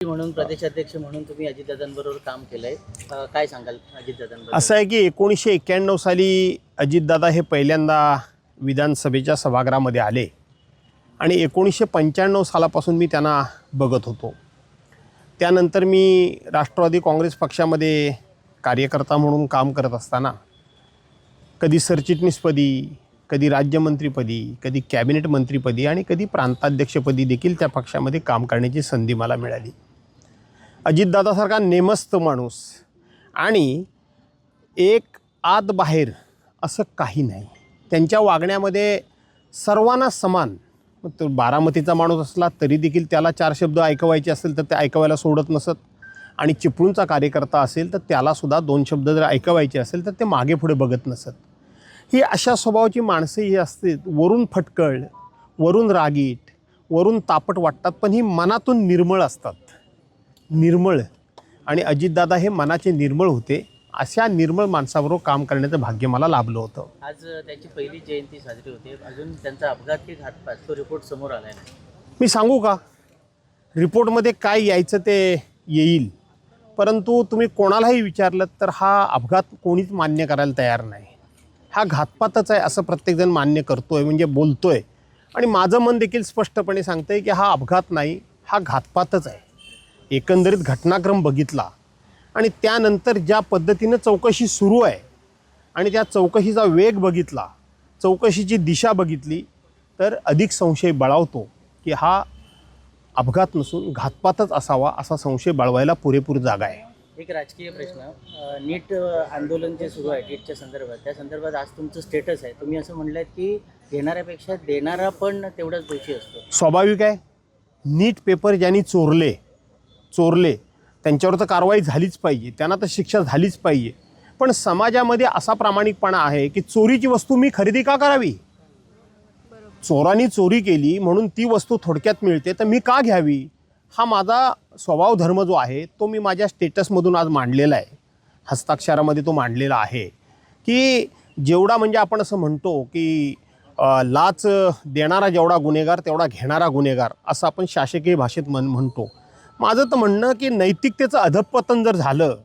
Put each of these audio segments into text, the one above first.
म्हणून प्रदेशाध्यक्ष म्हणून तुम्ही अजितदादांबरोबर काम केलंय, काय सांगाल अजितदादांबद्दल? असं आहे की 1991 साली अजितदादा हे पहिल्यांदा विधानसभेच्या सभागृहामध्ये आले आणि 1995 सालापासून मी त्यांना बघत होतो. त्यानंतर मी राष्ट्रवादी काँग्रेस पक्षामध्ये कार्यकर्ता म्हणून काम करत असताना कधी सरचिटणीसपदी, कधी राज्यमंत्रीपदी, कधी कॅबिनेट मंत्रीपदी आणि कधी प्रांताध्यक्षपदी देखील त्या पक्षामध्ये काम करण्याची संधी मला मिळाली. अजितदादासारखा नेमस्त माणूस आणि एक आत बाहेर असं काही नाही. त्यांच्या वागण्यामध्ये सर्वांना समान. तो बारामतीचा माणूस असला तरी देखील त्याला 4 शब्द ऐकवायचे असेल तर ते ऐकवायला सोडत नसत, आणि चिपळूणचा कार्यकर्ता असेल तर त्यालासुद्धा 2 शब्द जर ऐकवायचे असेल तर ते मागे पुढे बघत नसत. ही अशा स्वभावाची माणसं ही असते, वरून फटकळ, वरून रागीट, वरून तापट वाटतात, पण ही मनातून निर्मळ असतात. निर्मळ. आणि अजितदादा हे मनाचे निर्मळ होते. अशा निर्मळ माणसाबरोबर काम करण्याचं भाग्य मला लाभलं होतं. आज त्याची पहिली जयंती साजरी होते, अजून त्यांचा अपघात की घातपात तो रिपोर्ट समोर आलाय ना? मी सांगू का, रिपोर्टमध्ये काय यायचं ते येईल, परंतु तुम्ही कोणालाही विचारलं तर हा अपघात कोणीच मान्य करायला तयार नाही. हा घातपातच आहे असं प्रत्येकजण मान्य करतोय, म्हणजे बोलतोय. आणि माझं मन देखील स्पष्टपणे सांगतंय की हा अपघात नाही, हा घातपातच आहे. एकंदरीत घटनाक्रम बघितला आणि त्यानंतर ज्या पद्धतीनं चौकशी सुरू आहे आणि त्या चौकशीचा वेग बघितला, चौकशीची दिशा बघितली, तर अधिक संशय बळावतो की हा अपघात नसून घातपातच असावा, असा संशय बळवायला पुरेपूर जागा आहे. एक राजकीय प्रश्न, नीट आंदोलन जे सुरू आहे नीटच्या संदर्भात, त्या संदर्भात आज तुमचं स्टेटस आहे. तुम्ही असं म्हणलात की घेणाऱ्यापेक्षा देणारा पण तेवढाच दोषी असतो. स्वाभाविक आहे. नीट पेपर ज्यांनी चोरले त्यांच्यावर तर कारवाई झालीच पाहिजे, त्यांना तर शिक्षा झालीच पाहिजे. पण समाजामध्ये असा प्रामाणिकपणा आहे की चोरीची वस्तू मी खरेदी का करावी? चोरांनी चोरी केली म्हणून ती वस्तू थोडक्यात मिळते तर मी का घ्यावी? हा माझा स्वभाव धर्म जो आहे तो मी माझ्या स्टेटसमधून आज मांडलेला आहे, हस्ताक्षरामध्ये तो मांडलेला आहे की जेवढा, म्हणजे आपण असं म्हणतो की लाच देणारा जेवढा गुन्हेगार तेवढा घेणारा गुन्हेगार, असं आपण शासकीय भाषेत म्हणतो. माझं तर म्हणणं की नैतिकतेचं अधःपतन जर झालं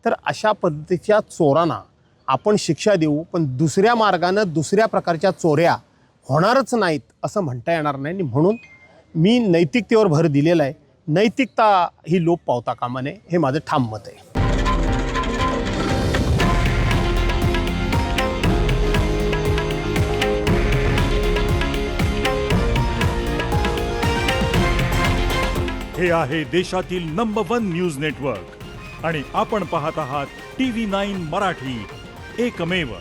तर अशा पद्धतीच्या चोरांना आपण शिक्षा देऊ, पण दुसऱ्या मार्गानं दुसऱ्या प्रकारच्या चोऱ्या होणारच नाहीत असं म्हणता येणार नाही. म्हणून मी नैतिकतेवर भर दिलेला आहे. नैतिकता ही लोप पावता कामा नये, हे माझं ठाम मत आहे. हे आहे देशातील नंबर 1 न्यूज नेटवर्क आणि आपण पाहत आहात TV9 मराठी, एकमेव.